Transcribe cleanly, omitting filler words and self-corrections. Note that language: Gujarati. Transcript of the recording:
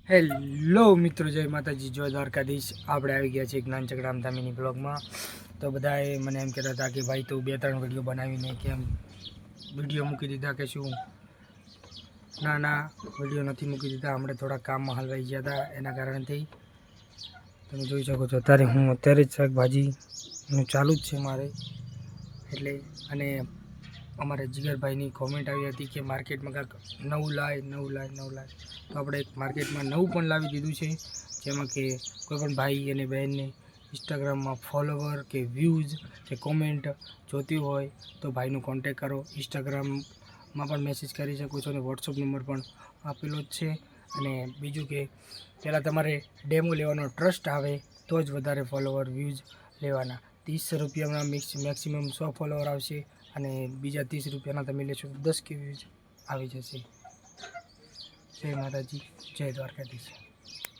હેલો મિત્રો, જય માતાજી, જય દ્વારકાધીશ। આપણે આવી ગયા છીએ જ્ઞાનચક્ર રામધામીની બ્લોગમાં। તો બધાએ મને એમ કહેતા હતા કે ભાઈ તું 2-3 વિડીયો બનાવીને કેમ વિડીયો મૂકી દીધા કે શું? ના, વિડીયો નથી મૂકી દીધા। આપણે થોડા કામમાં હલવાઈ ગયા હતા, એના કારણથી તમે જોઈ શકો છો અત્યારે જ શાકભાજીનું ચાલુ જ છે મારે એટલે। અને અમારે જીગરભાઈની કોમેન્ટ આવી હતી કે માર્કેટમાં કાંઈક નવું લાય। તો આપણે માર્કેટમાં નવું પણ લાવી દીધું છે, જેમાં કે કોઈ પણ ભાઈ અને બહેનને ઇન્સ્ટાગ્રામમાં ફોલોવર કે વ્યૂઝ કે કોમેન્ટ જોતી હોય તો ભાઈનો કોન્ટેક કરો। ઇન્સ્ટાગ્રામમાં પણ મેસેજ કરી શકો છો અને વોટ્સઅપ નંબર પણ આપેલો જ છે। અને બીજું કે પહેલાં તમારે ડેમો લેવાનો ટ્રસ્ટ આવે તો જ વધારે ફોલોવર વ્યૂઝ લેવાના। 30 રૂપિયામાં મેક્સિમમ 100 ફોલોવર આવશે અને બીજા 30 રૂપિયાના તમે લેશો તો 10 કે વ્યૂઝ આવી જશે। જય માતાજી, જય દ્વારકાધીશ।